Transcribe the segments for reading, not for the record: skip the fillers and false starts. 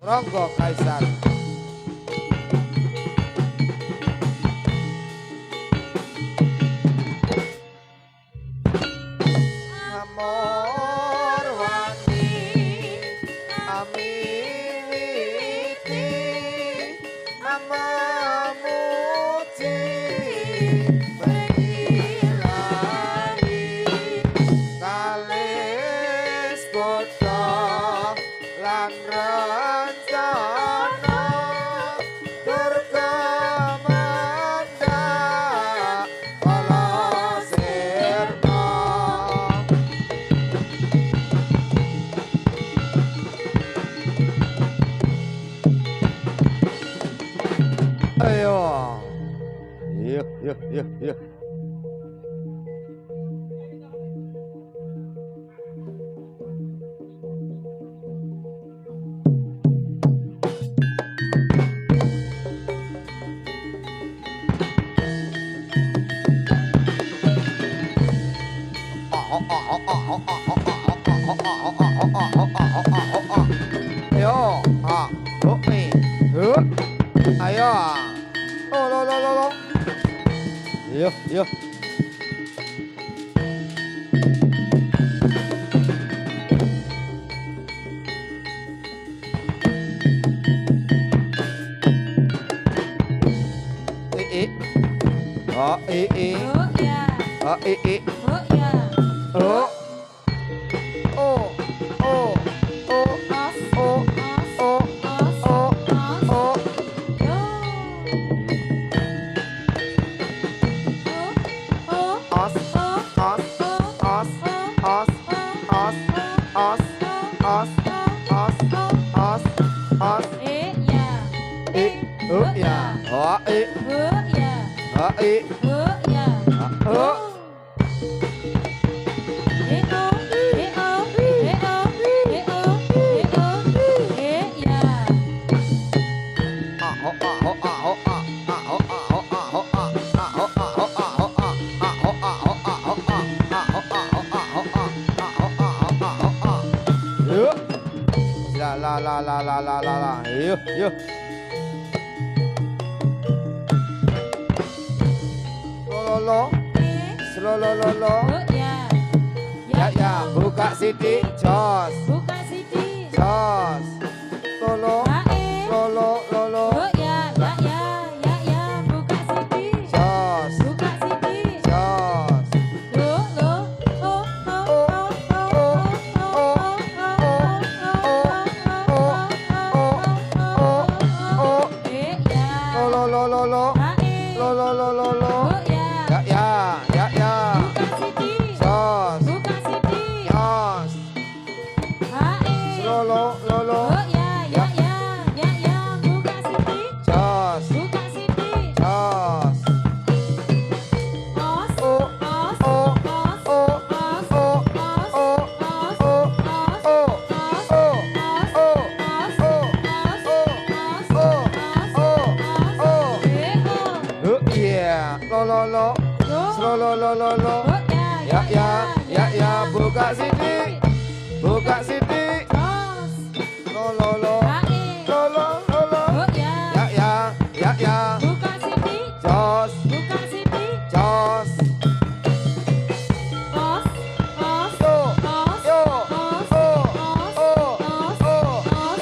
Ronggo Kaisar. Amor wani amiti amamuci pengilani kalis bodo lan rencana durga manda kala sirna. Ayo, yuk, yuk, yuk, yuk. Ayo, ayo, lo, yuk, yuk. Oh, ya. Oh, ya. Oh. Oh. Oh. Oh. Os. Oh. Os. Oh. Os. Oh. Os. Oh. Yo. Os. Os. Os. Os. Os. Os. Os. Os. Os. Ya. Ya. Oh, ya. Oh, ya. Oh. La. Yuk. Lo. Ya, buka sidik, jos. Buka sidik. Jos. Lo. Ya, buka sidik. Jos. Buka sidik. Jos. Lo. Ya. Jos. Jos. Lo. Jos. Jos. Lo. Ya, buka sidik. Buka sidik. Lo. Ya. Buka sidik. Jos. Buka sidik. Jos. Os. Yo. Os. Yo. Os. Oh. Os. Oh. Os. Oh. Os.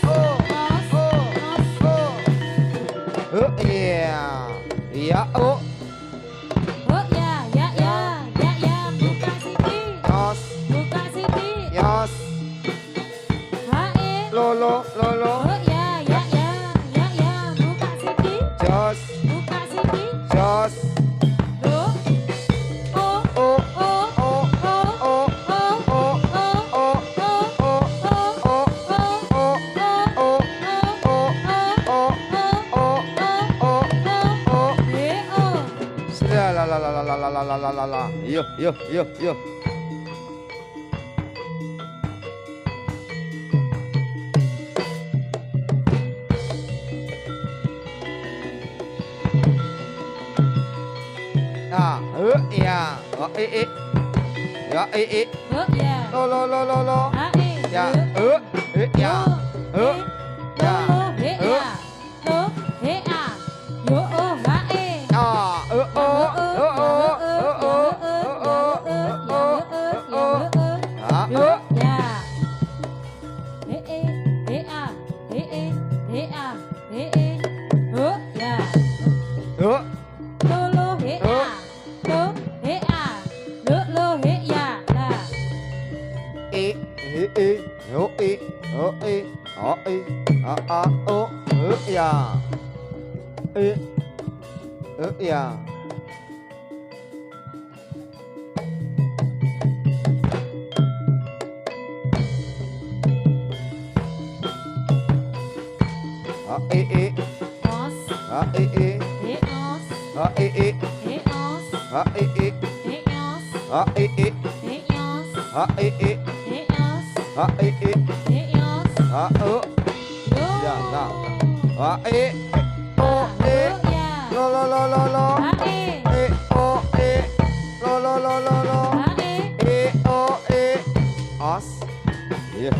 Oh. Os. Oh. Ya, oh. Ya, buka sidik. Jos. Buka sidik. Jos. Lo. Ya, buka sidik. Jos. Buka sidik. Jos. La. Yuk. Ya, ya. Oh, ya, Ya. lo lo lo lo lo. Ya, ya, ya, ya. Lo lo lo lo lo. Lo lo lo lo lo. Os. Iya.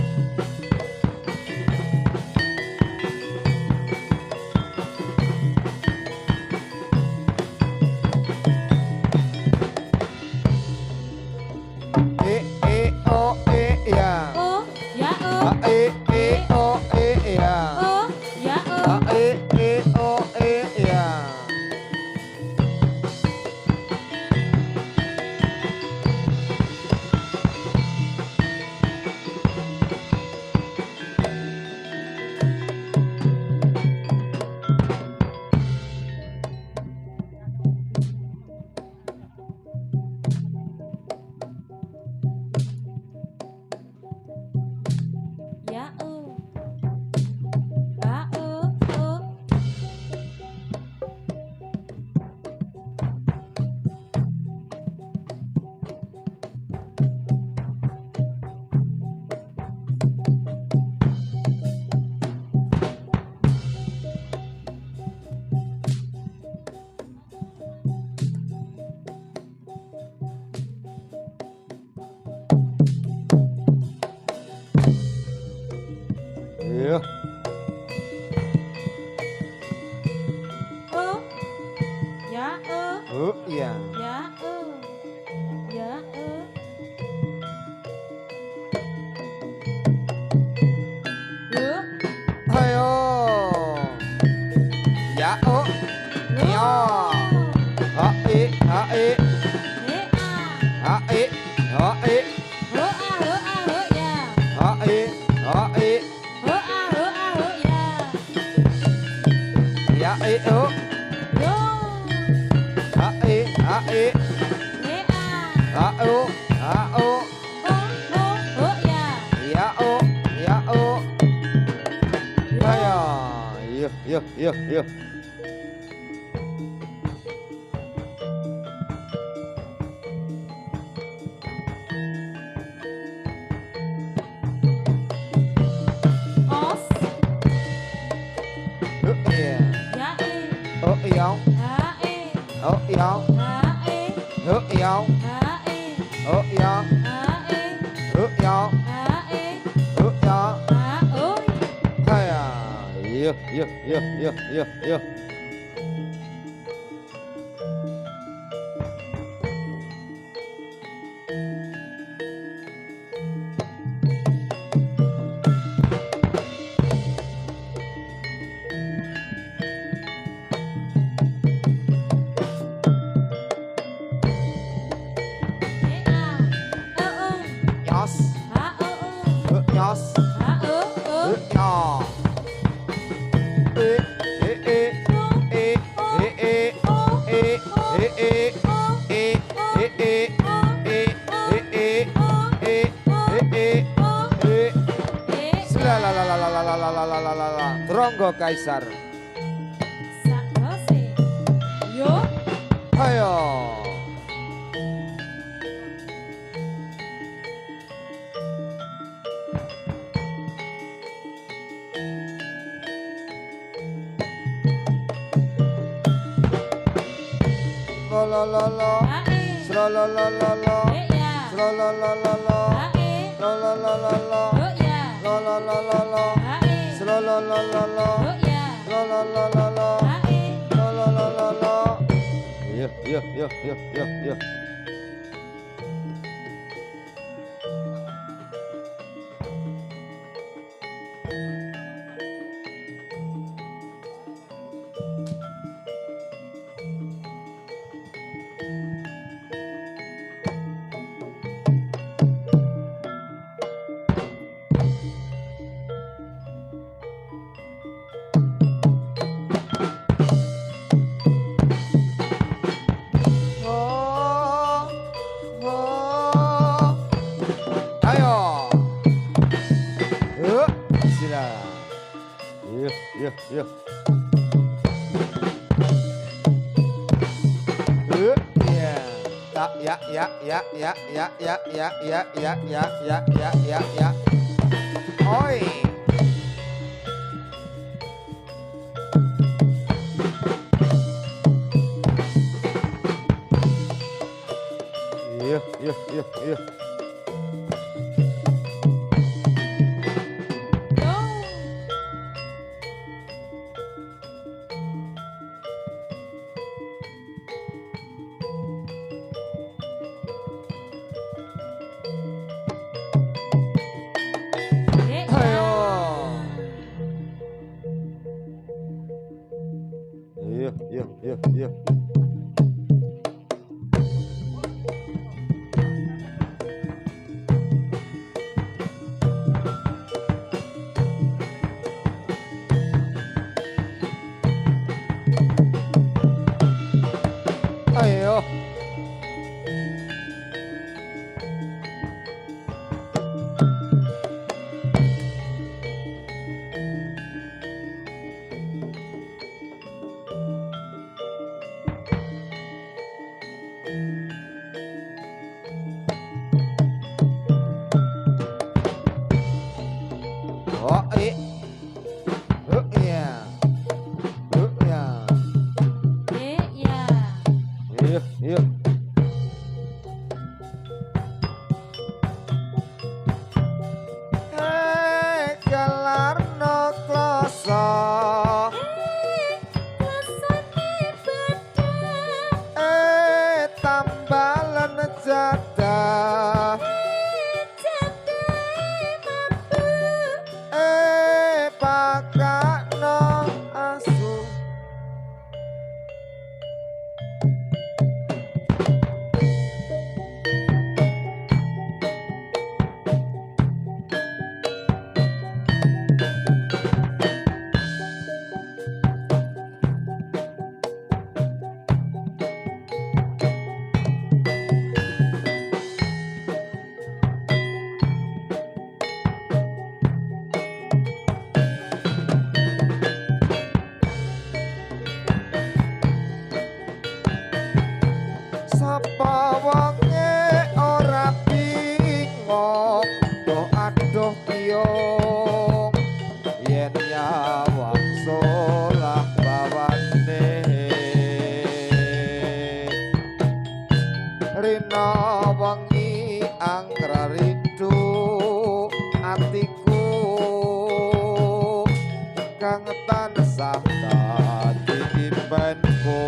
Iya. Iya. Ayo. Ya yo. Hae hae hae hae hae hae ya hae hae hao hao ya ayo yo. Yo. Ronggo Kaisar. Yo. Ayo. Lo lo lo lo. Sro lo lo lo lo. Sro lo lo lo lo. lo lo lo lo lo Oh ya. lo lo lo lo lo Ae. lo lo lo lo lo Oh ya. lo lo lo lo lo Ae. lo lo lo lo lo yo yo yo yo yo yo Yo. Ya. Oi. Yo. Yo. Ayo. Oh, ya. Yo. Gelarno kloso. Tambalan jadah. Pakakno asu. Sapa wonge ora bingung doh adoh piyong yen nyawang solah bawane rina wengi anggra ridu atiku kang tansah dadi impenku.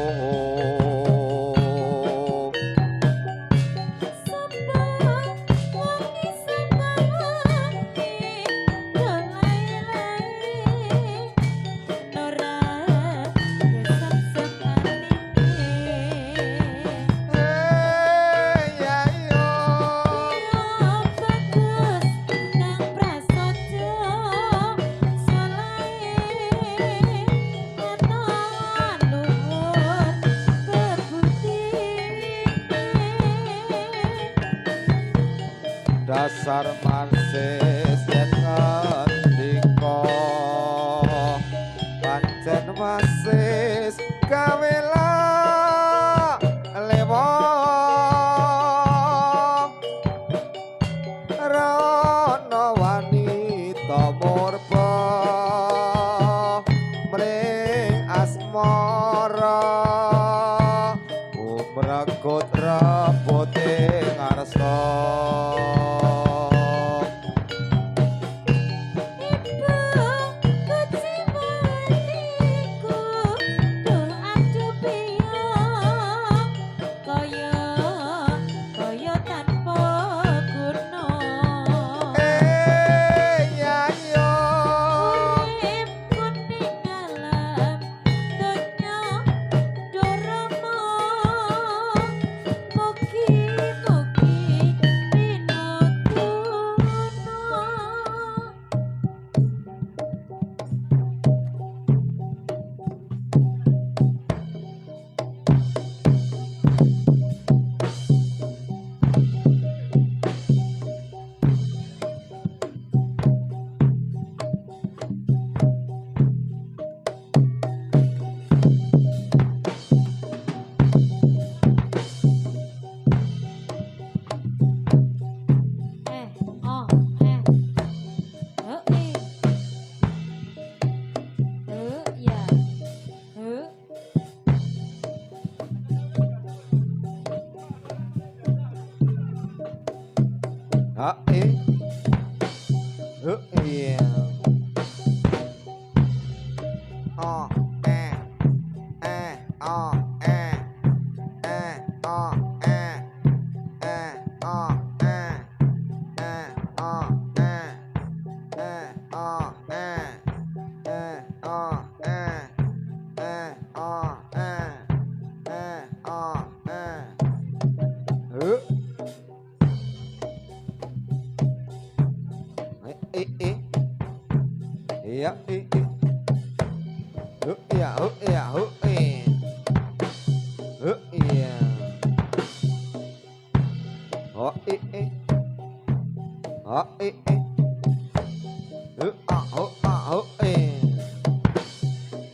Dasar mansis yen ngendika pancen wasis kawela lewo rono wanita murba mring asmara umragut rebut ing ngarsa Iya. Oh, oh, oh, oh,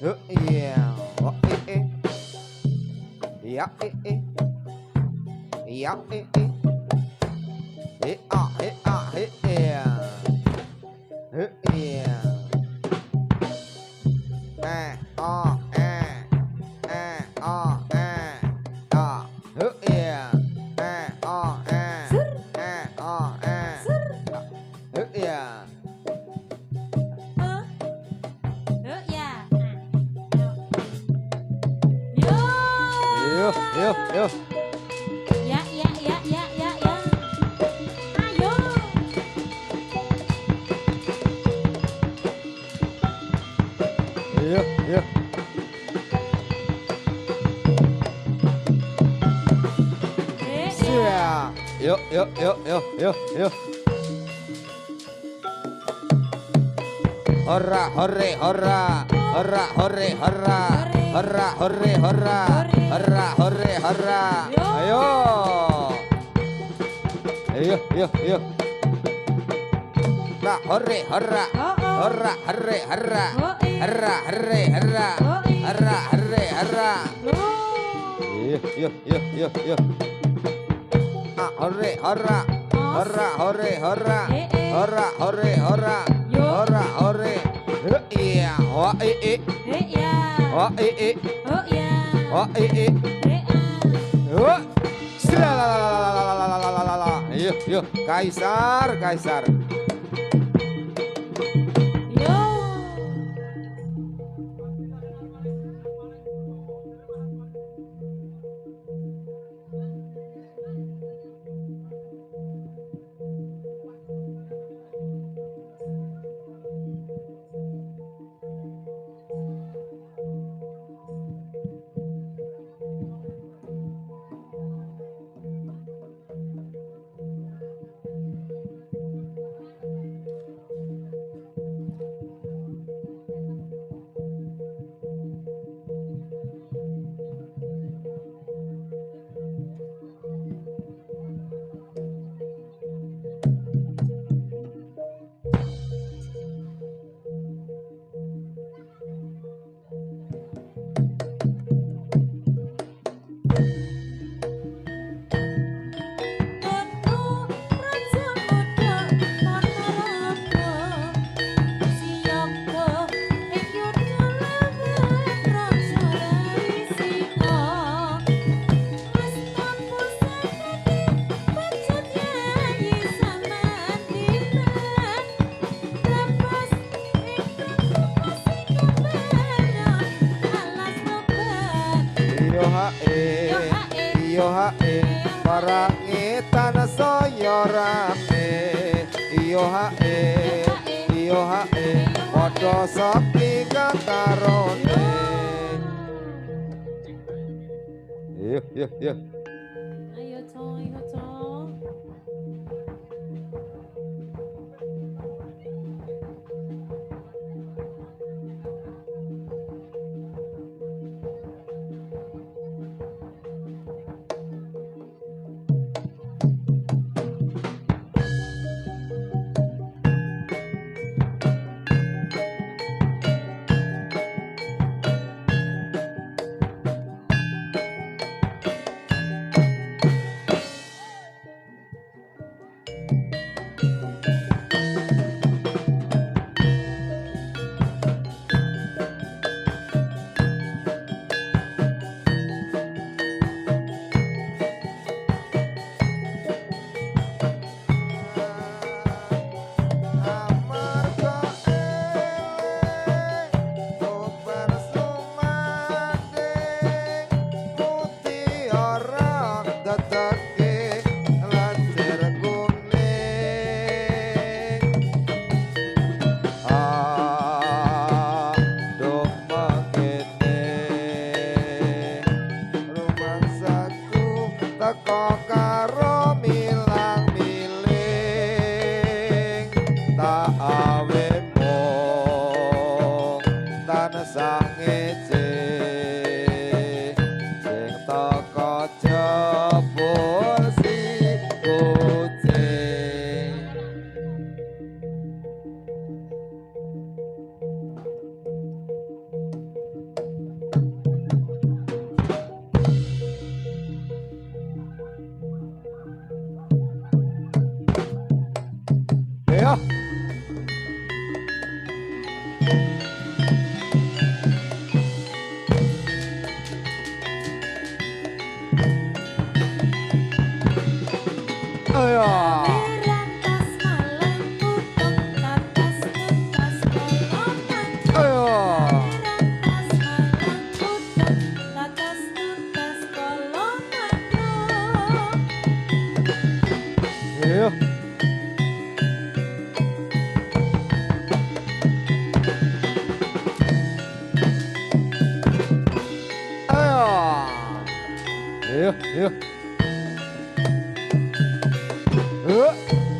iya, iya. Oh, oh, iya. Oh, iya, iya, iya. Iya. Oh, oh, iya. Oh, oh, iya. Ya. Yo. Ya. Ayo. Yo. Ya. Yo. Hora. Ayo. Yo. Hora. Yo. Hora. Iya. Oh, Ya. Oh, Ya. Oh, Oh. Selalalalalalalalalala. Yuk, kaisar. Yo. Iyo hae parangitan saya rame. Iyo hae padha sepi kakarone. Yo. Ayo Cong. Iya. Ayo. Rantas malang putong tatas tuntas golongan. Ayo. Rantas malang putong tatas tuntas golongan. Iya. Ayo. Iya, iya.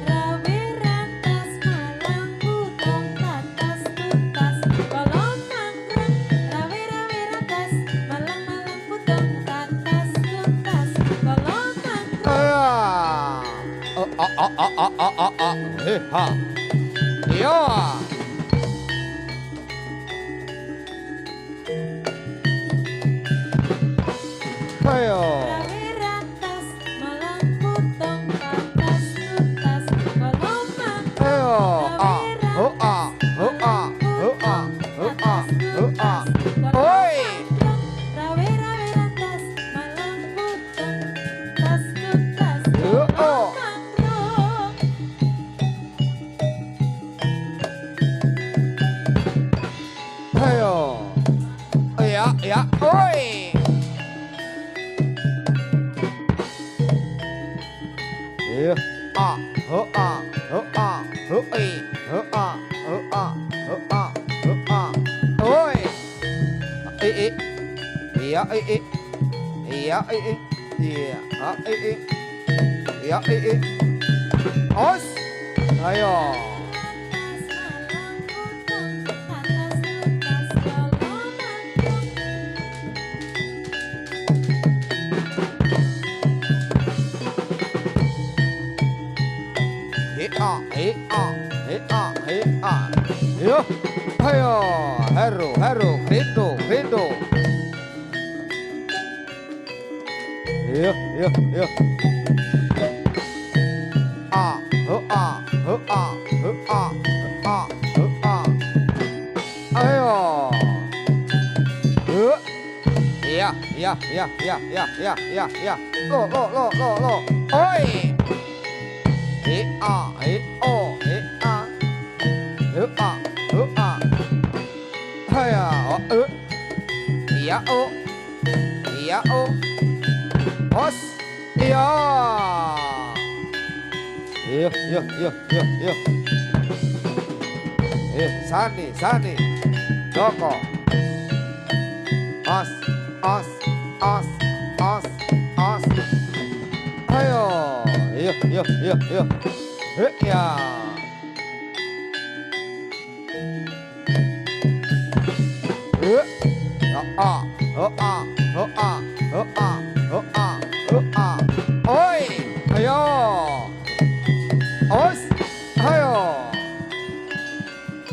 Rawe rantas malang putong tatas tuntas golongan. Rawe rantas malang putong tatas tuntas golongan. Ayo. Ha. Iya. Ayo. Rawe rantas malang putong tatas tuntas golongan. Ayo. Oi. Rawe rantas malang putong tatas tuntas Oh. golongan. Ayo. Iya, iya. Oi. Iya. Oi. Iya, iya, iya, iya. Os. Ayo. Rantas malang putong tatas tuntas golongan. Yo, ayo, haru, krido. Yo. Ayo. Ya. Lo. Oi. Iya. Os. Iya. Iya. Sani. Joko. Os. Ayo. Iya. Ya. Oi, ayo. Os, ayo.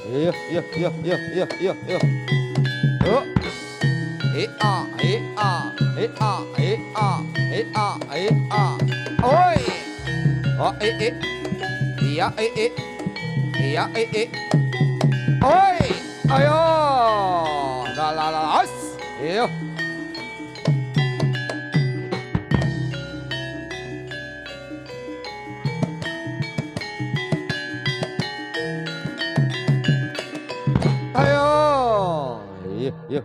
Iya. Oi. Oh, Iya. Oi, ayo. La. Os. Iya. Ayo. Iya.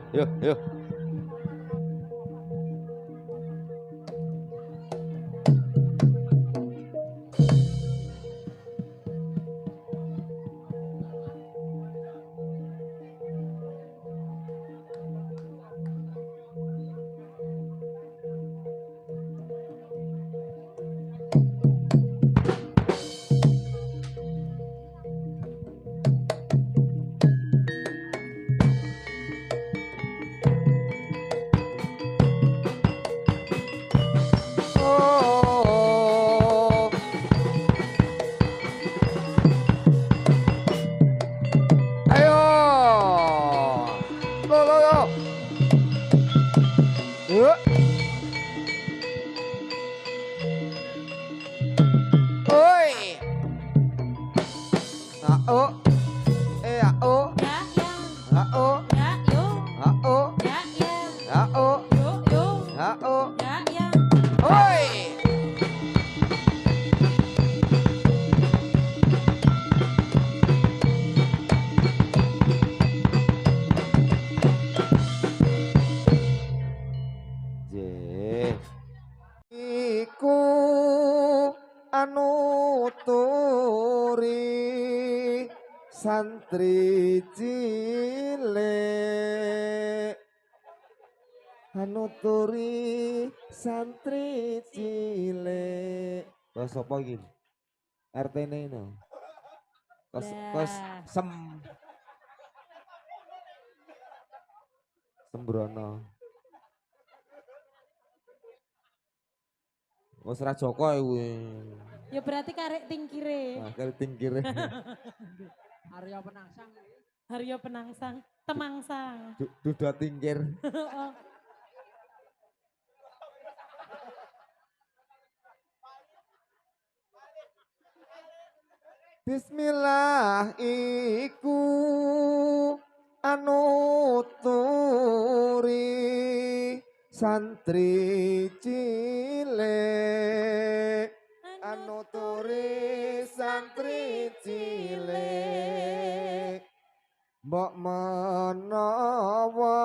oh, oh, Ya ya. oh, Ya yo. oh, Ya ya. oh, Yo yo. oh, Ya ya. oi. Iku anu turi santri cilik anu turi santri cilik kok sapa iki RT-ne ini kos Lah. Sembrono wis ra Joko kuwi Ya berarti karek tingkire. nah kali tingkire Arya Penangsang. Haryo penangsang, temangsang. duda tingkir Oh. Bismillah iku anu turi santri cilik anu turi santri cilik mbok menawa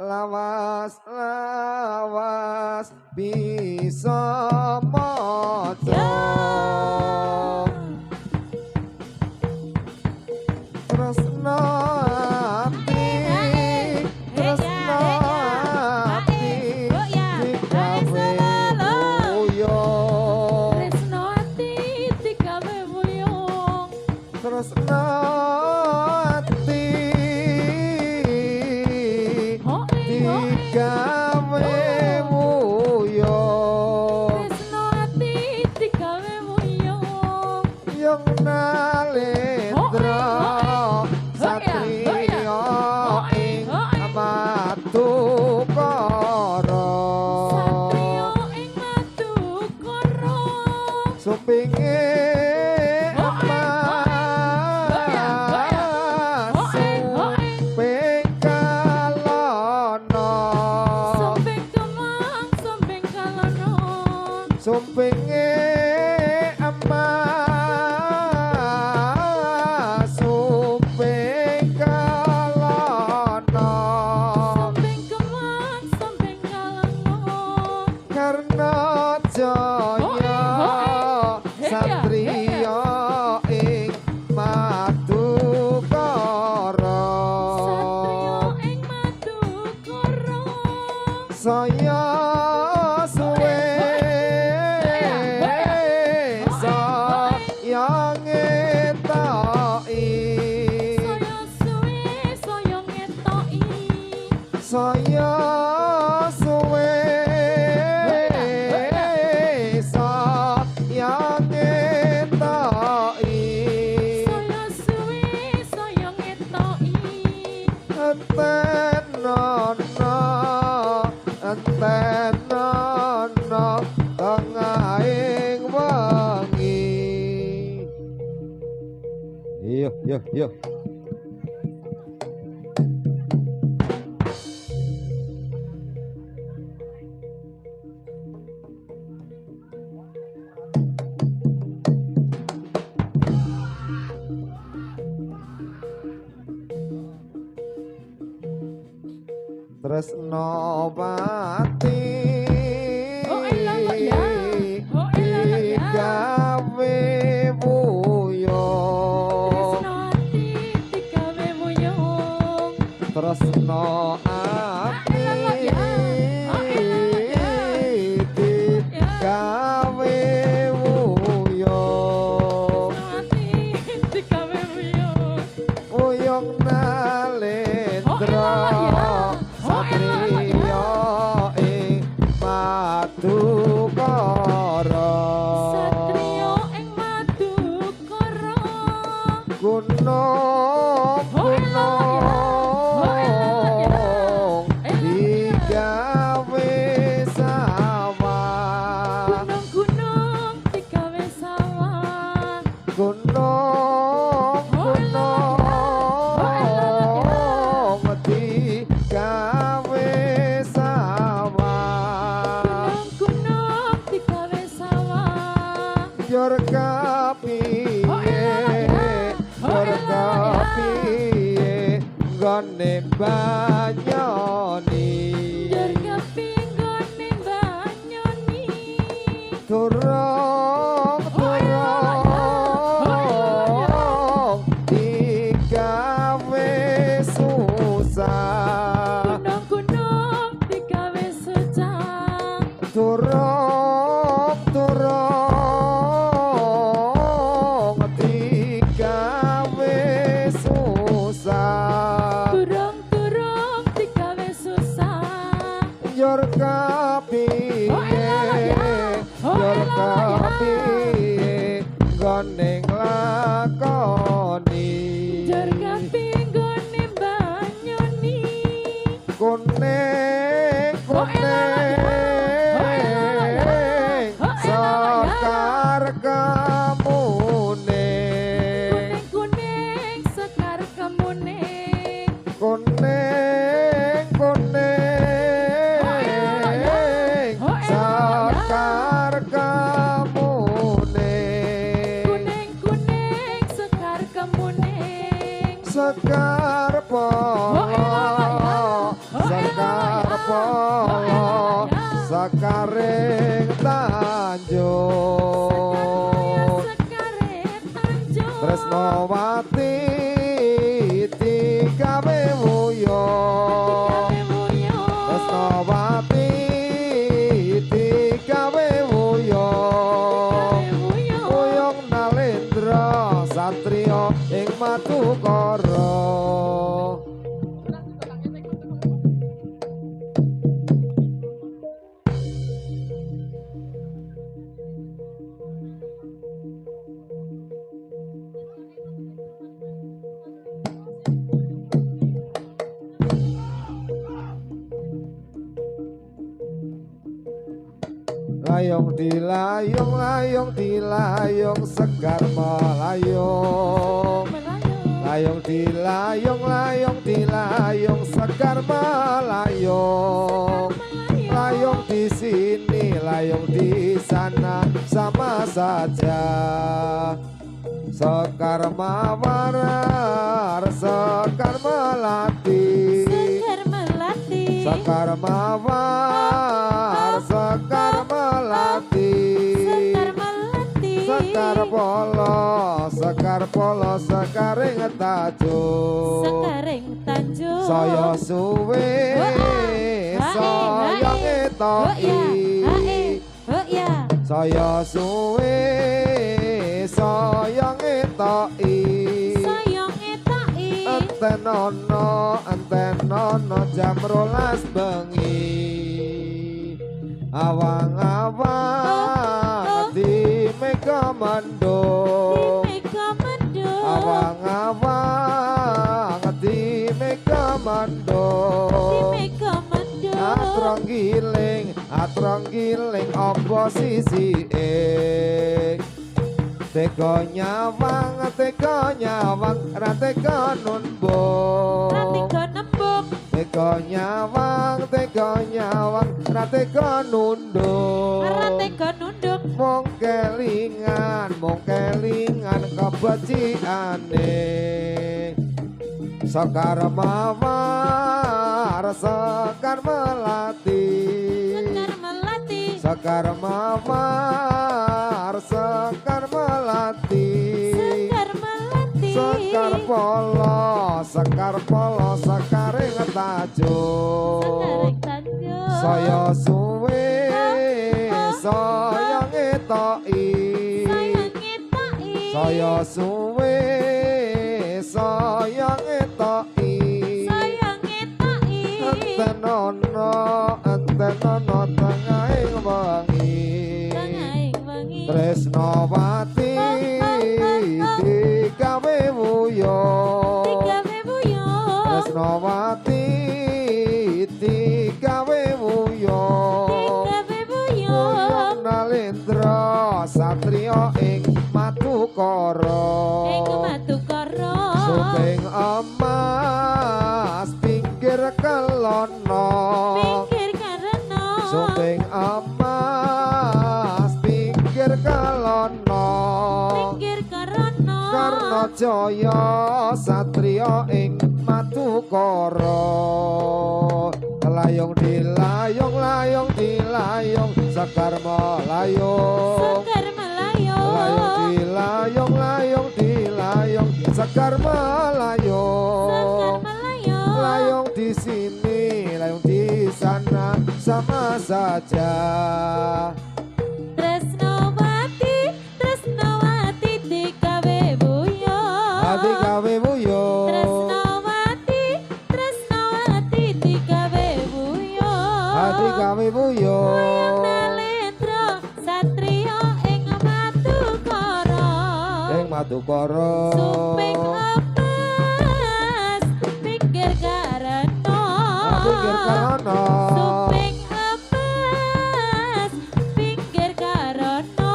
lawas bisa maca tresno ati tresno ati digawe uyung Tresno ati digawe wuyung. tresno ati digawe wuyung Tresno ati digawe wuyung. yung nalendra satriya ing Madukara Satriya ing Madukara. supinge suping kalana Sombeng kemang, sombeng kalana. supinge suping kalana Sombeng kemang, sombeng kalana. karena jaya satriya ing Madukara Satriya ing Madukara. saya suwe saya ngetoki Saya suwe, saya ngetoki. saya suwe saya ngetoki Saya suwe, saya ngetoki. Entenono tengahing wengi iya iya iya tresno pati Oh, elah kok ya? Oh, elah kok ya? digawe wuyung Tresno ati digawe wuyung. tresno ati elah kok ya? Oh, elah kok ya? digawe wuyung Tresno ati digawe wuyung. wuyung nalendra satriya ing Madukara Satriya ing Madukara. gunung gunung digawe sawah Gunung-gunung digawe sawah. gunung gunung di gawe sawah Gunung digawe sawah jur kapiye jur kapiye gone banyoni Jur kepinggone banyoni turung digawe susah Gunung digawe susah turung digawe susah Turung digawe susah jur kapiye jur kapiye gondeng lakoni Jur kepinggone banyoni kuning sekar kamune Kuning sekar kemune kuning sekar kamune Kuning sekar kemune sekar polo sekaring tanjung Sekare tanjung Tresnawati digawe wuyo Tresnawati digawe wuyo Uyung Nalendra Satrio ing Madukara Layong dilayong segar melayong layong dilayong segar melayong layong di sini layong di sana sama saja sekar mawarar sekar melati sekar mawar sekar melati sekar polo sekaring tajuk saya suwe saya ngetoki saya suwe saya ngetoki enten ono jam 12 bengi awang-awang di mega mendung awang-awang di mega mendung atrong giling oposisi teko nyawang ra teko nunbung teko nyawang ra teko nundung mung kelingan kebeciane sekar mawar sekar melati sekar mawar sekar melati sekar polo sekaring tajuk saya suwe saya ngetoki saya suwe saya ngetoki enten ono tengahing wengi Tresnawati digawe wuyo Tresnawati digawe wuyo Uyung Nalendra Satrio ing Matukara ing Matukara suping emas pinggir kelana pinggir karena suping emas pinggir kelana pinggir karena karna jaya satriya ing Matukara layong dilayong layong dilayong Sekar melayong Sekar melayong layong dilayong layong dilayong Sekar melayong layong di sini layong di sana sama saja Tresnawati Tresnawati digawe buyo digawe buyo Tresnawati Tresnawati digawe buyo digawe buyo Nalendra satriya ing Matukara ing Matukara suping emas pinggir karana pinggir karana suping emas pinggir karana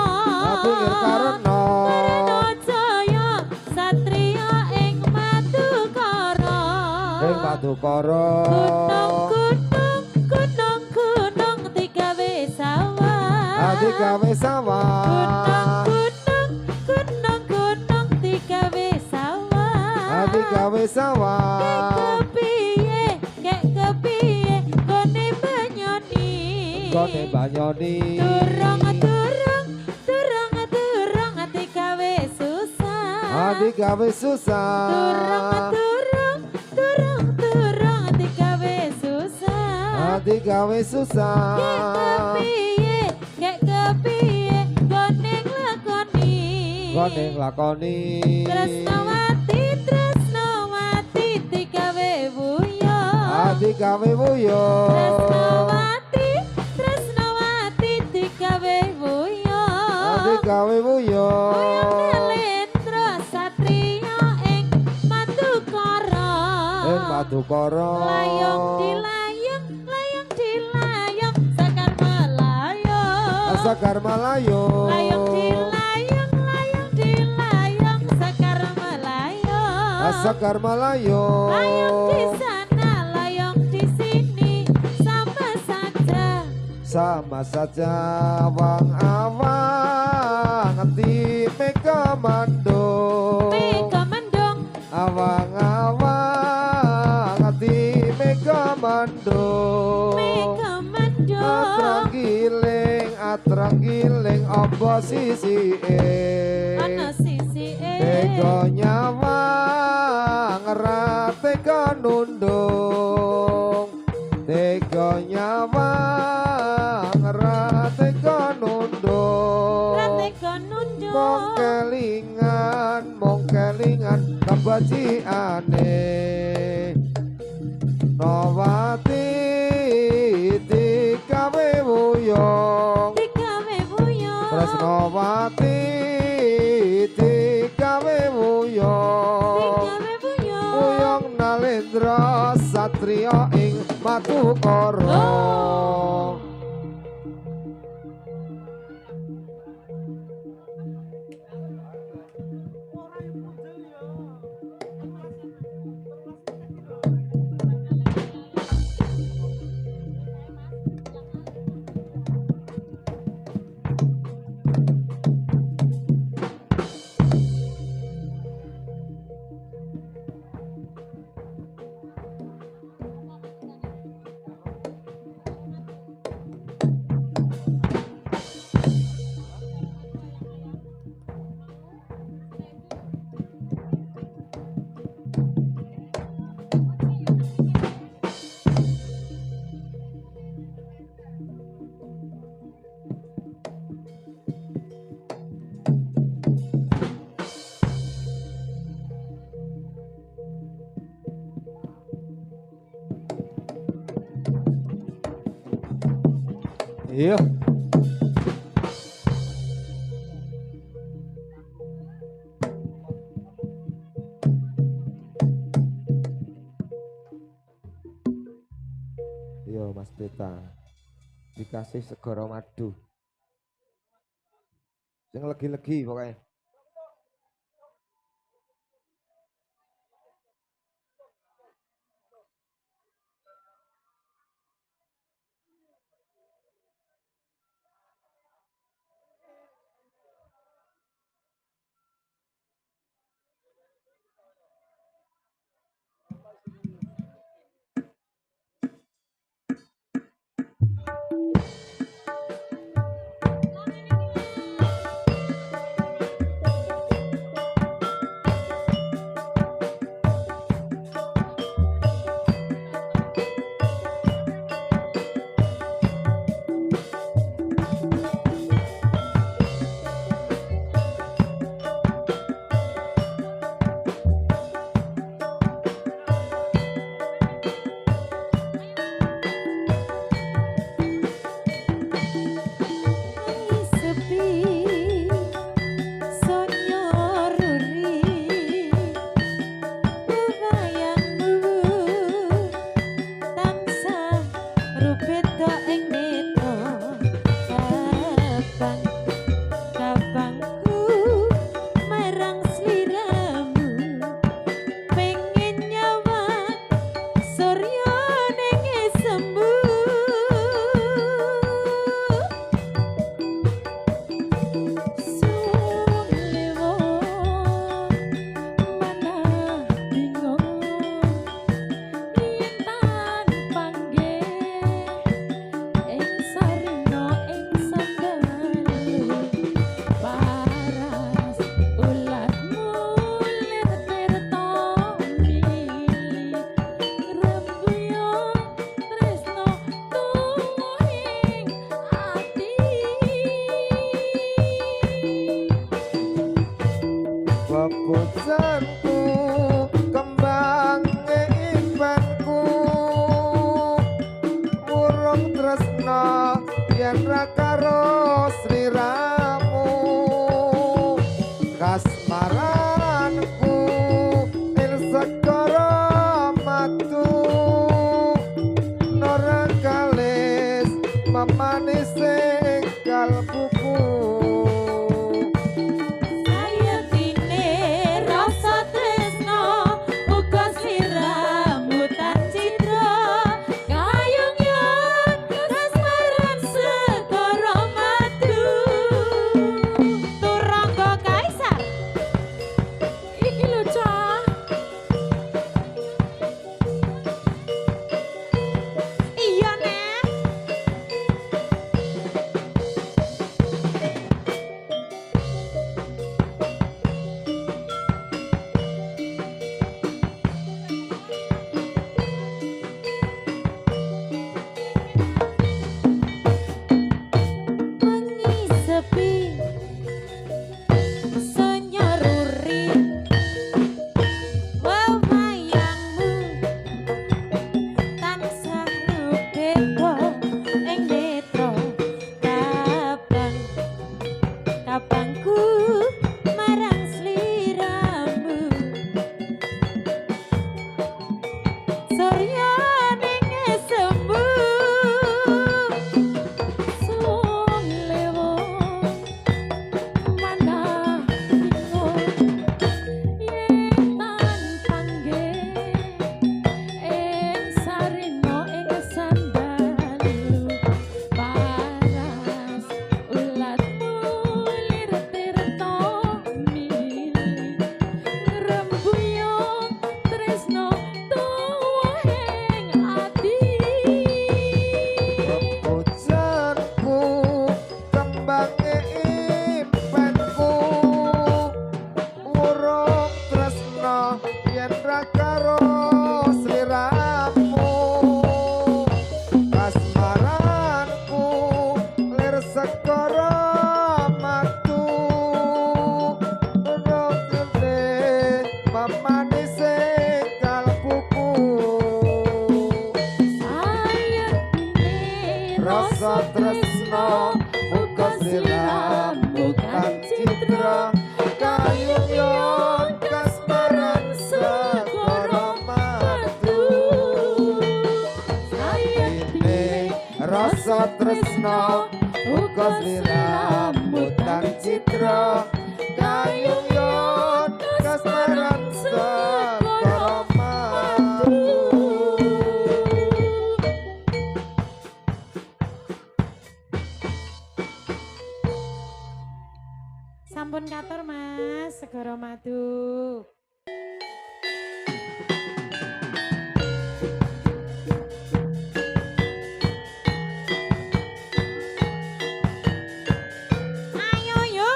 pinggir karana karana jaya satriya ing Matukara ing Matukara gunung digawe sawah digawe sawah gunung digawe sawah digawe sawah kek kepiye gone banyoni durung digawe susah digawe susah durung digawe susah digawe susah kek kepiye gone lakoni Tresnawati digawe buyo digawe buyo Tresnawati digawe buyo digawe buyo Nalendra satriya ing Matukara Matukara layong dilayong Sekar melayong Sekar melayong layong Sekar melayong Sekar melayong layong di sana layong di sini sama saja wang awang ati mega mandung awang awang ati mega mandung atrang giling apa sisike ana sisike tega nyawang rate kanundung tega nyawang rate kanundung mong kelingan kebajiane Nawati digawe buyong Tresnawati digawe buyong buyong Nalendra satriya ing Matukara Iya. Iya Mas Peta. Dikasih segara madu. Sing legi-legi pokoknya. pujanku kembang impanku urung tresna yen ra karo sliramu kasmaranku il segara matu nora kalis mamanis ing kalbuku rasa tresno muka sliramu kan citra kayuyon kasmaran segara matu sayine rasa tresno muka sliramu kan citra kayuyon kasmaran segara matu. Sampun katur Mas, segara madu. Ayo yo.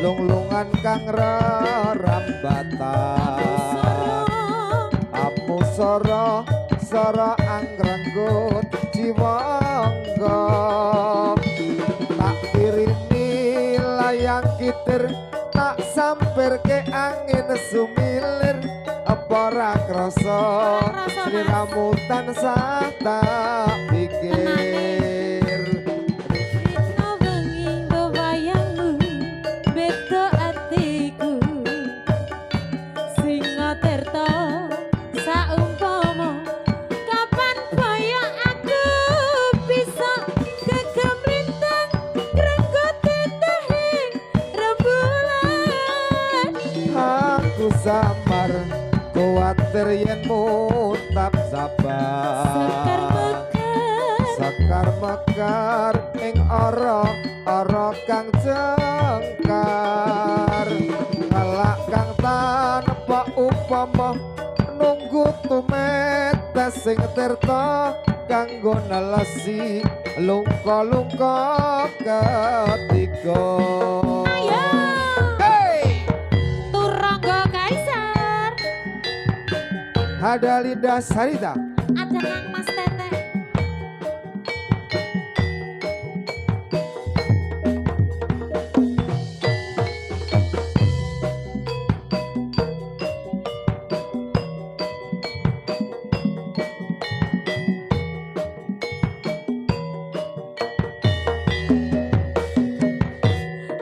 Lunglungan kang rarambatan apusara sara anggranggut jiwangga tak kirimi layang kitir tak sampai sampirke angin sumilir apa ora krasa sliramu tansah tak pikir Rino bengi bebayangmu beda atiku Singa tirta saumpama kapan kaya aku bisa gegem lintang grenggot titahing rembulan aku samar kuatir yen mutap sabar sakar mekar ing ora kang jengkar ngelak kang tanpa upama nunggu tumetes sing tirta kanggo nelesi lungka-lungka ketiga Ayo hey Turangga Kaisar ada lidah sarita ada Kang Mas Tete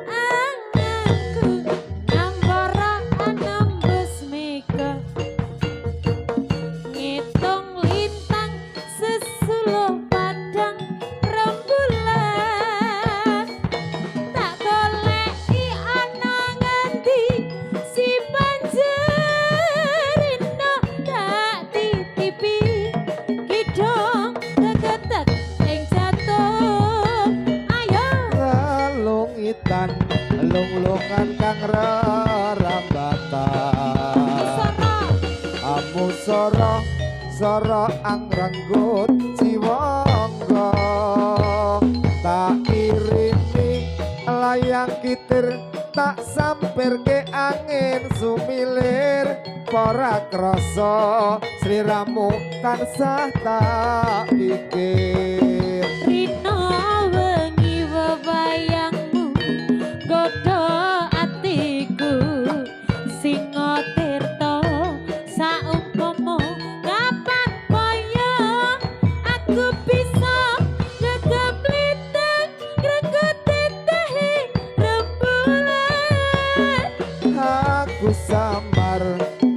Anganku nyambara anembus mega ngitung lintang sesuluh padang rembulan tak goleki ana ngendi si panjerina tak titipi kidong tegetek ing jatuh ayo lalungitan lung-lungan kang rerambatan sono amusara sara angrenggut jiwangga tak irini layang kitir tak sampirke angin sumilir ora krasa sliramu tansah tak pikir Rino wengi bebayangmu godho atiku singa tirta saumpama kapan kaya aku bisa gegem lintang grenggot titahing rembulan aku samar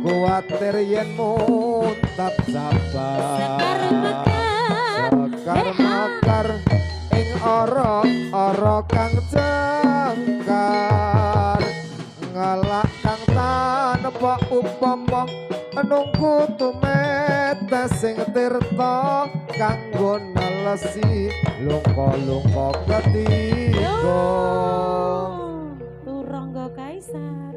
kuatir yen muntap sekar sabar mekar sekar ing ora kang jengkar ngelak kang tanpa upama nunggu tumetes sing tirta kanggo nelesi lungka-lungka ketiga Turangga Kaisar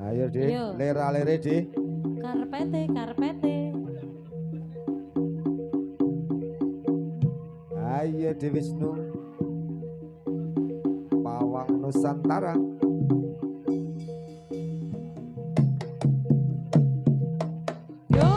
ayo deh Yo. lera-lere deh karpete ayo di Wisnu Pawang Nusantara yo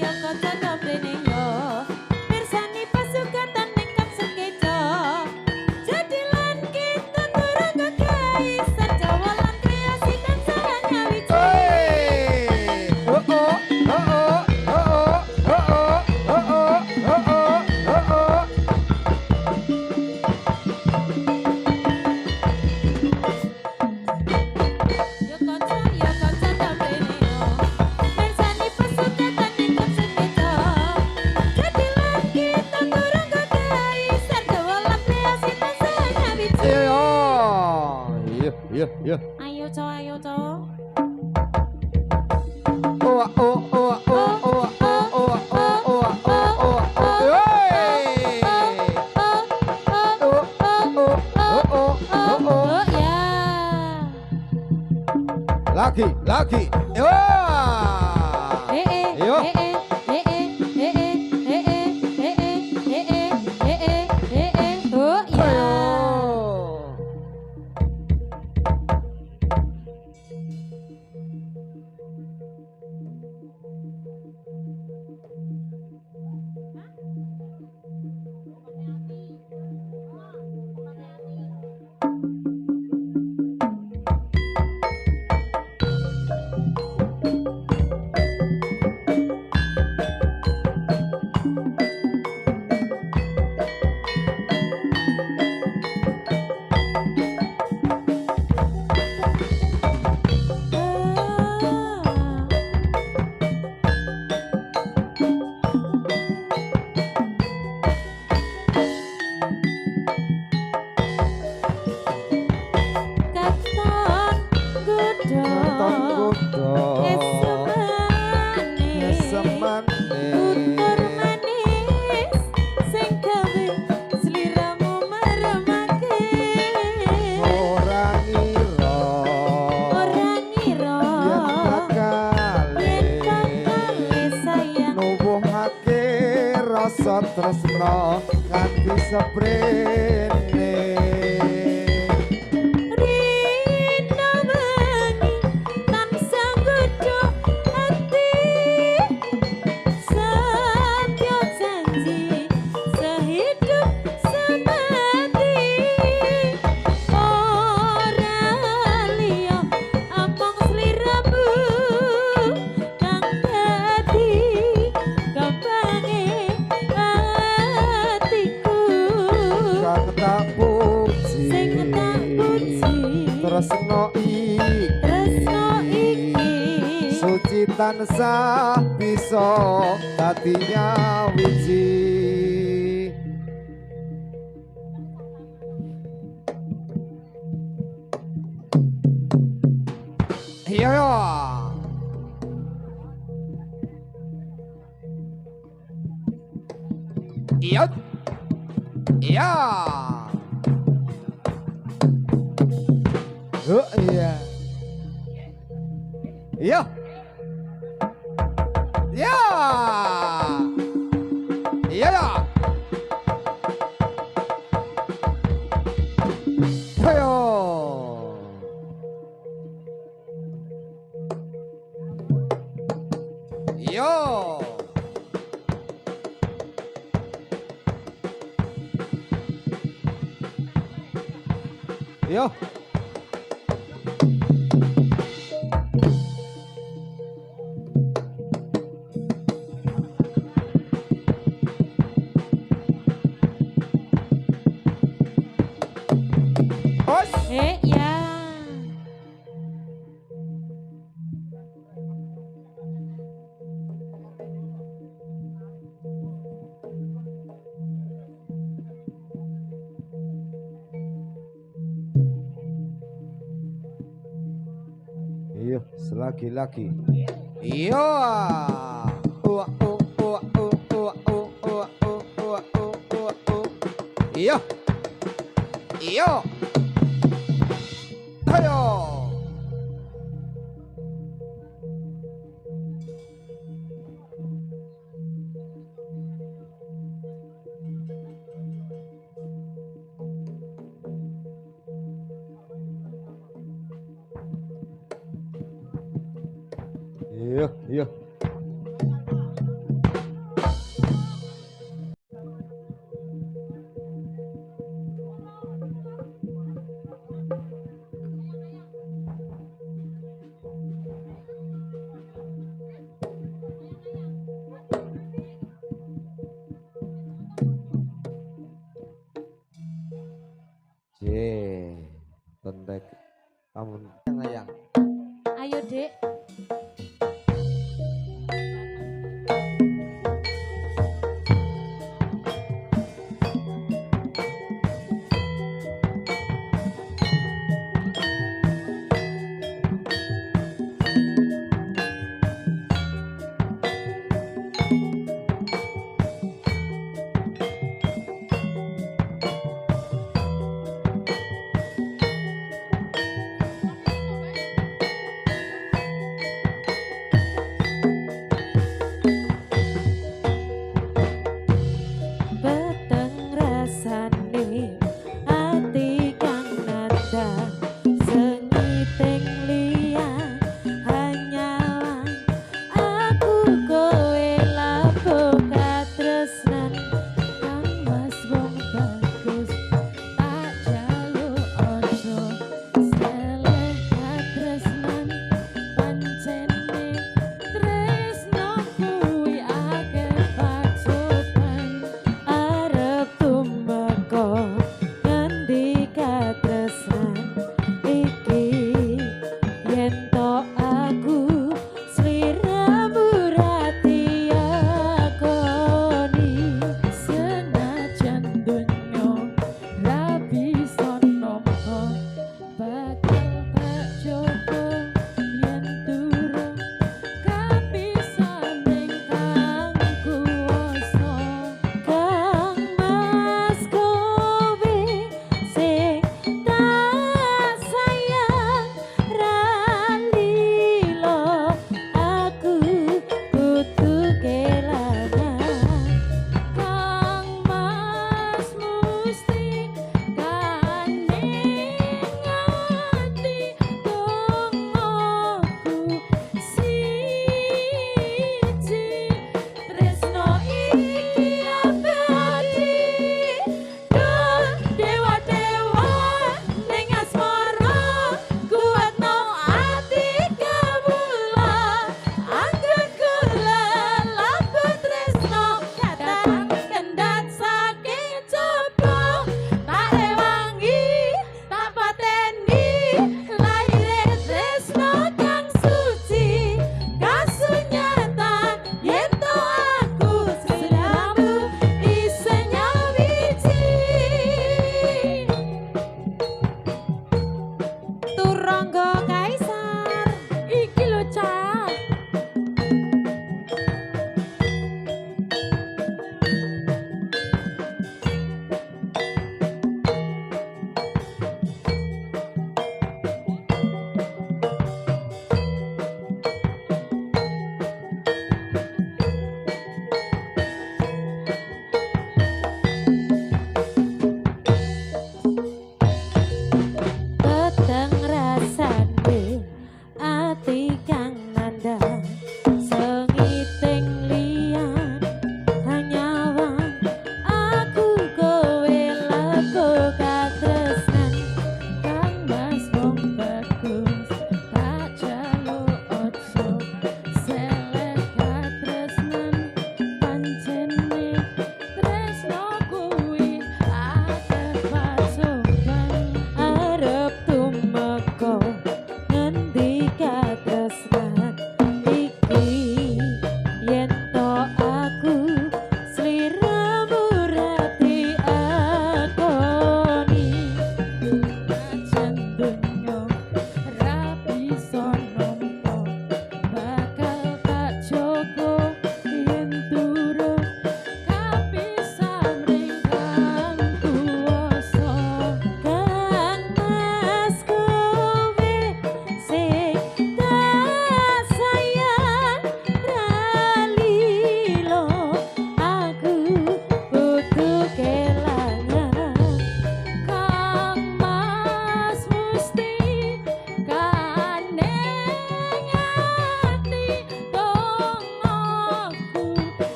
yo kanca nomrene yo mirsani pasukan ingkang sekeca jadilan kita turang kekaisar Jawa lan kreasi tansah nyawiji oh oh oh oh oh oh oh oh oh oh yo kanca nomrene yo mirsani pasukan ingkang sekeca jadilan kita turang kekaisar Jawa lan kreasi tansah nyawiji iya ayo co oh oh oh oh oh oh oh oh oh oh ya lagi wah rasa tresno kanthi seprene. Rina wengi tansah nggodhok ati satya janji sehidup semati ora liya amung sliramu kang dadi gampange atiku Kang tak puji sing tak puji tresno tresno iki suci tansah bisa dadi nyawiji. Iya ya. Iya. Iya. Oh iya. Iya. Iya. Iya ya. Ayo. Yo. Yo. Os. ya Iya, selagi-lagi. Iya. Iya. Iya. Ayo. Iya, iya. Tentek kamu yang ayo dek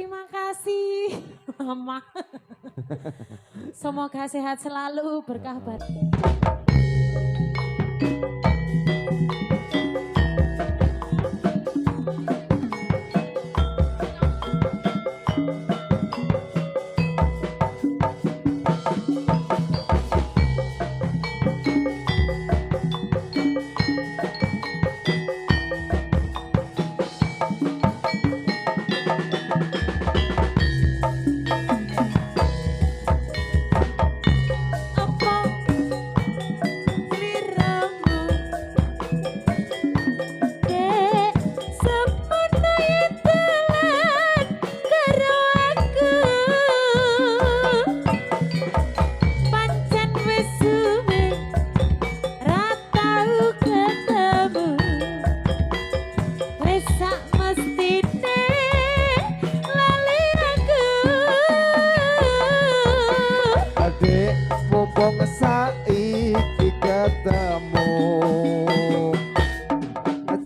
Terima kasih Mama. Semoga sehat selalu, berkah batin.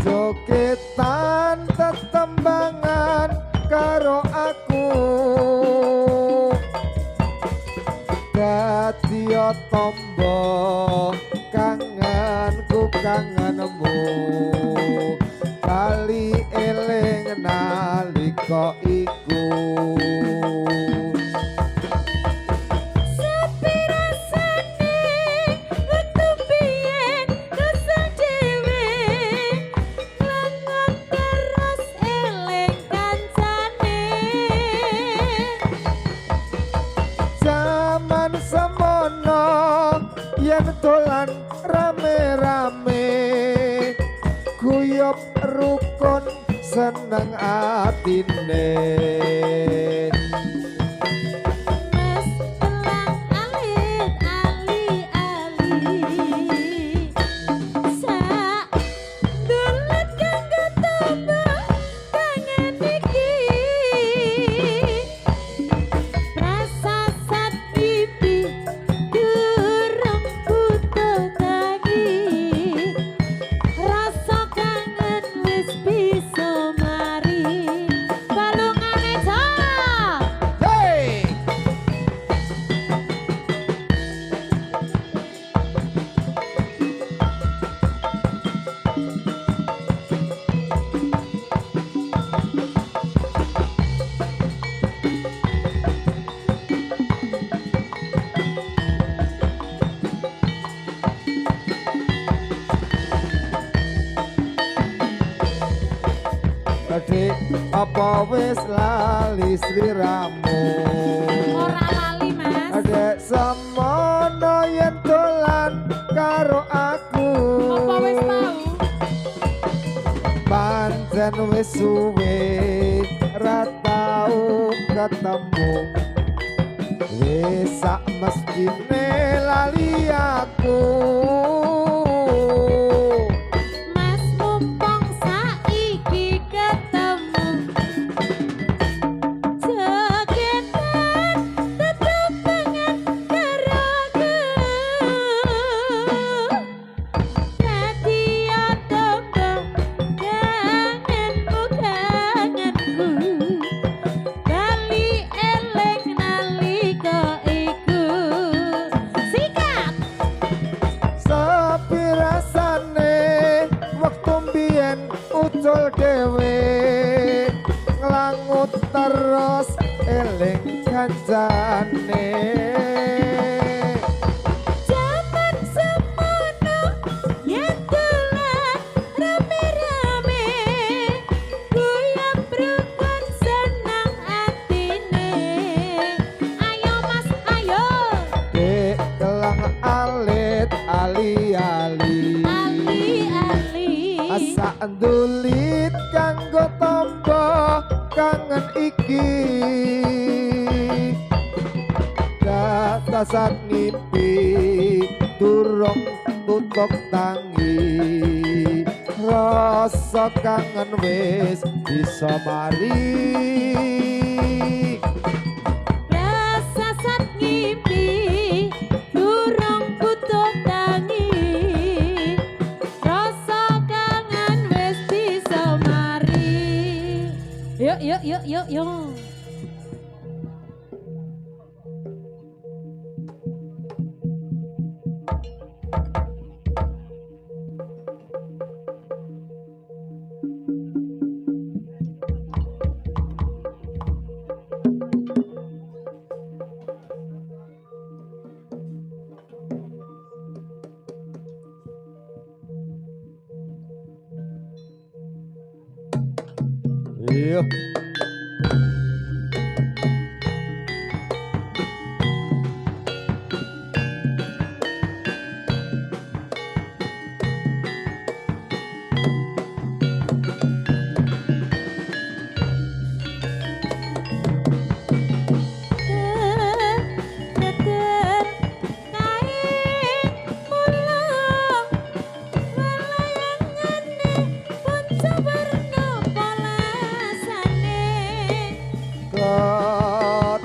Jogetan tetembangan karo aku dadiya tombo kangenku kangenmu kali eling nalika iku yen dolan rame-rame guyub rukun seneng atine Mas telang alit ali-ali sak dolet kanggo tambah kangen iki rasa sat pipi durung butuh tangi rasa kangen wis bisa mari balungane Jawa. hey Adik, apa wis lali sliramu? Ora lali Mas. Adek semono yen dolan karo aku. Apa wis tau? Pancen wis suwe ra tau ketemu. Wis sak mestine lali aku. Mas mumpung saiki ketemu jogetan tetembangan karo aku dadiya tombo kangenmu kangenku bali eling nalika iku sikat Sepi rasane waktu mbiyen ucul dhewe nglangut terus eling kancane Jaman semono yen dolan rame-rame guyub rukun seneng atine ayo Mas ayo dek kelang alit ali-ali ali-ali asa ndulit kanggo tombo kangen iki datasan ngimpi durung tutup tangi rasa kangen wis bisa mari rasa sat ngimpi durung butuh tangi rasa kangen wis bisa mari yuk Iya.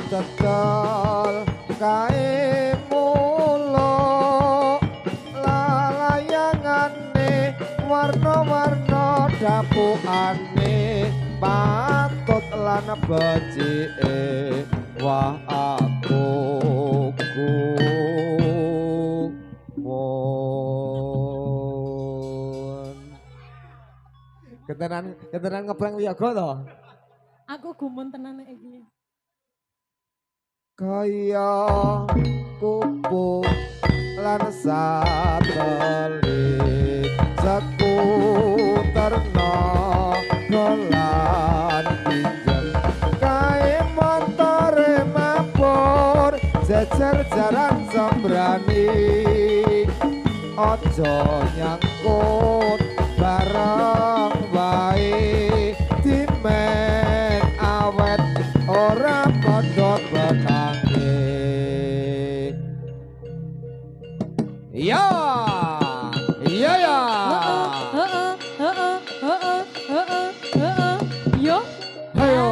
Ketetel kae mulo lalayangane warna-warna dapukane patut lan becike wah aku gumun ketenan ngebrang wiyaga to. Aku gumun tenan iki. Kaya kupu lan satelit sekuterna dolan pinjem kae montore mabur jejer jaran sembrani ojo nyangkut bareng wae dimen awet ora kodhok benangke iya iya ya Yo ayo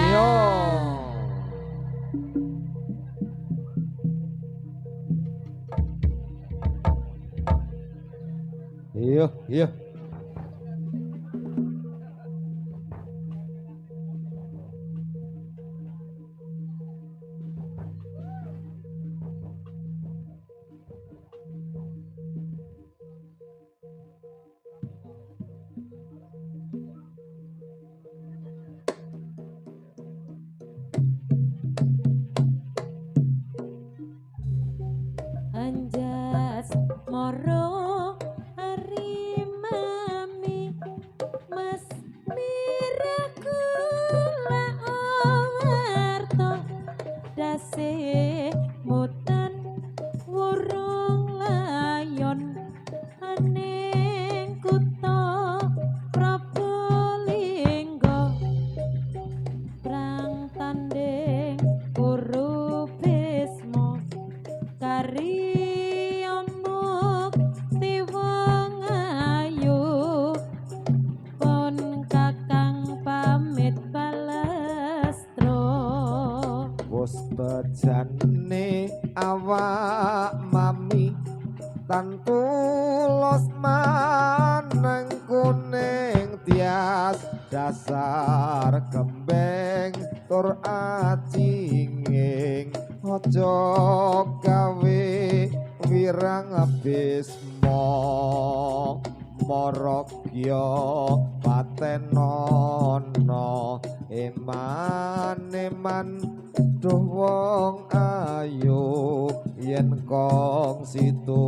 ya. Iya, iya. Anjas moro harimami mas mirakula awarto dase mutan wurung layon aning kutha Prabalingga prang tanding urubismo kariyamuk tiwang ayu pun kakang pamit balestro Wes bejane awak mami tantulos maneng kuning tias dasar kembeng tur acinging aja gawe wirang abismo morogya patenono eman-eman duh wong ayu yen kong situ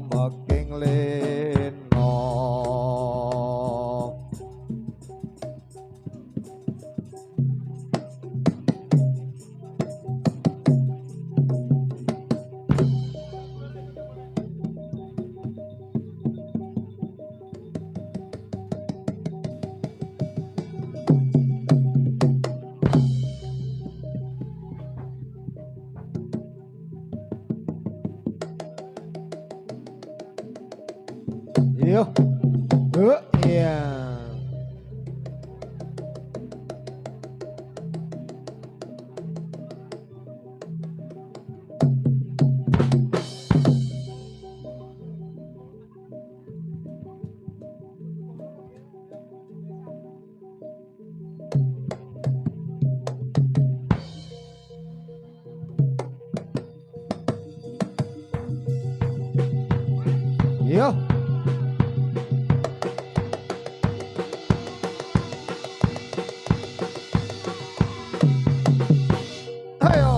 meking leno Yo, iya. Yo. Ayo.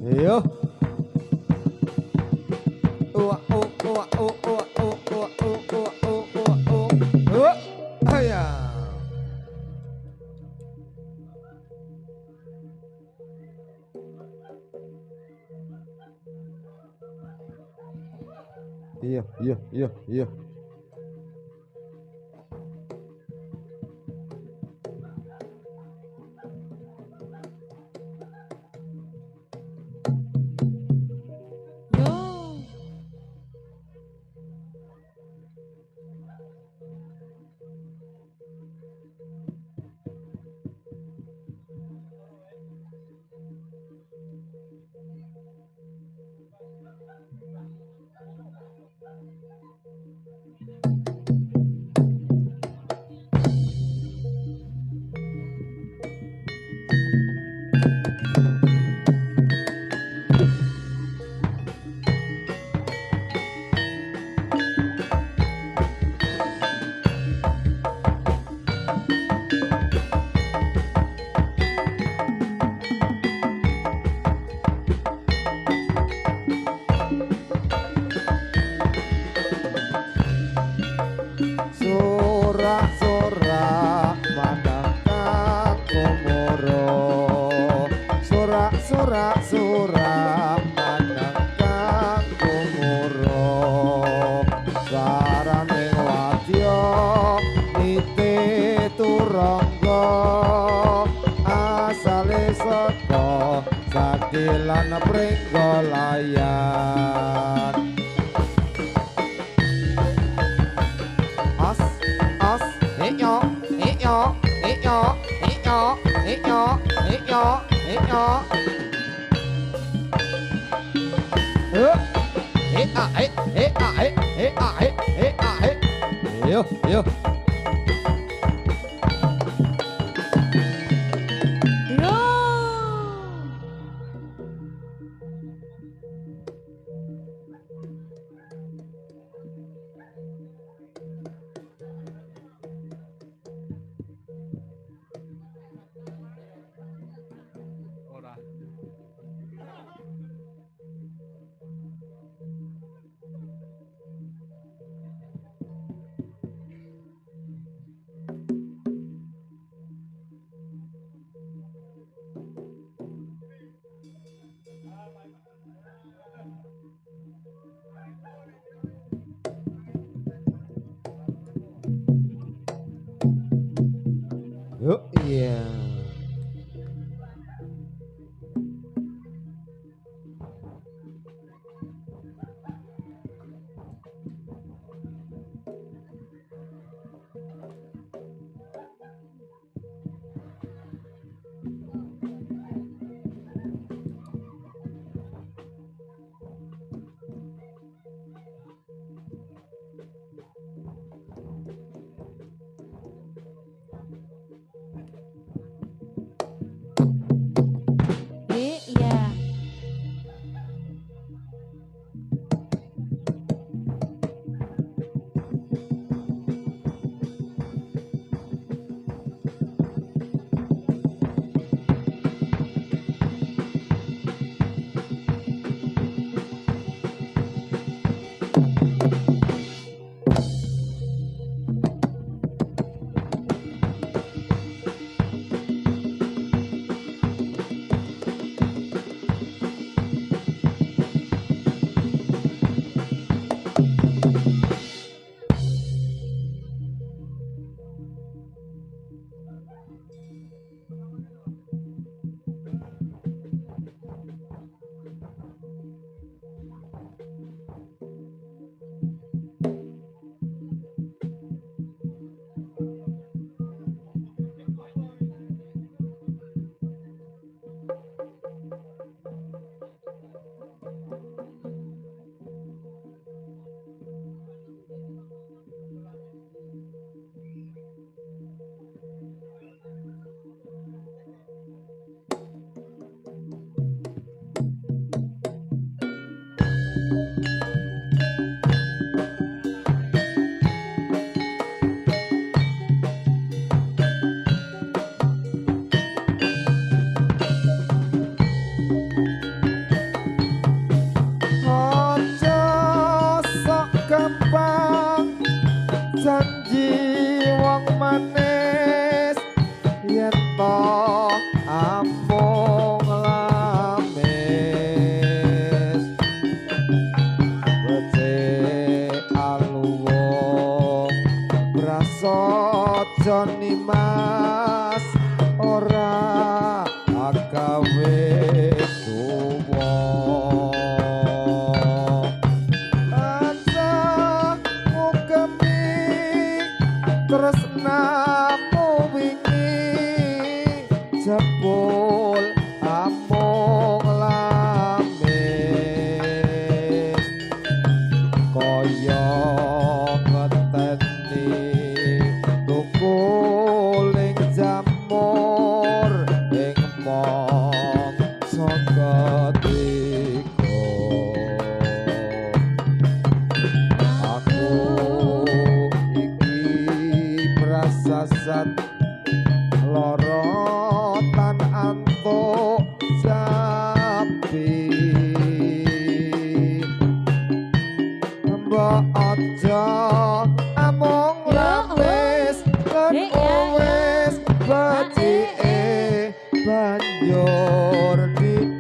Yo. Aya. Iya, iya, iya, iya. Yo. Sorak-sorak mandangkan komoro. Sorak-sorak mandangkan komoro. Saraning wadya nite turangga. Asale saka Sakilan Pringgolayan. As, as, yo, yo, yo, yo, yo, yo, yo. Yo, yo. Yo. prasaja nimas ora agawe tuwa aja ngugemi tresnamu wingi jebul amung lamin kaya ngeteni tukuling jamur ing mangsa ketika aku iki prasasat lara tan antuk sapi mbok aja amung lapis lan wis becike banjur dikis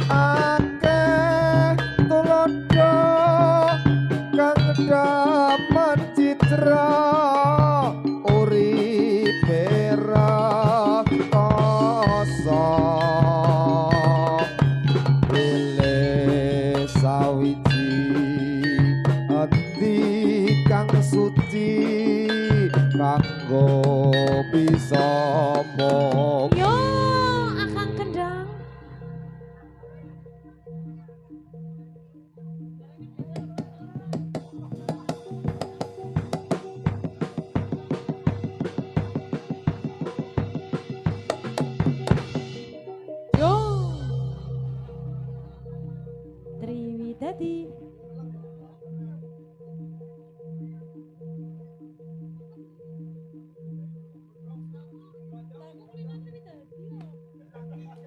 akeh tulodo kang damen citra uripe ra kosong pilih sawiji ati kang suci kanggo bisa mok Yo, Akang Kendang. Yo. Triwidadi.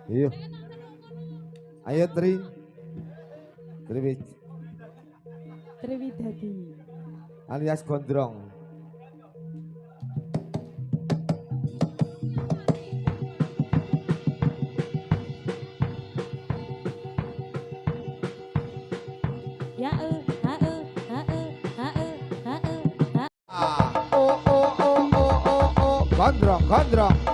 Iya. Ayo Tri. Triwidadi. Alias Gondrong. Ya Oh. Gondrong.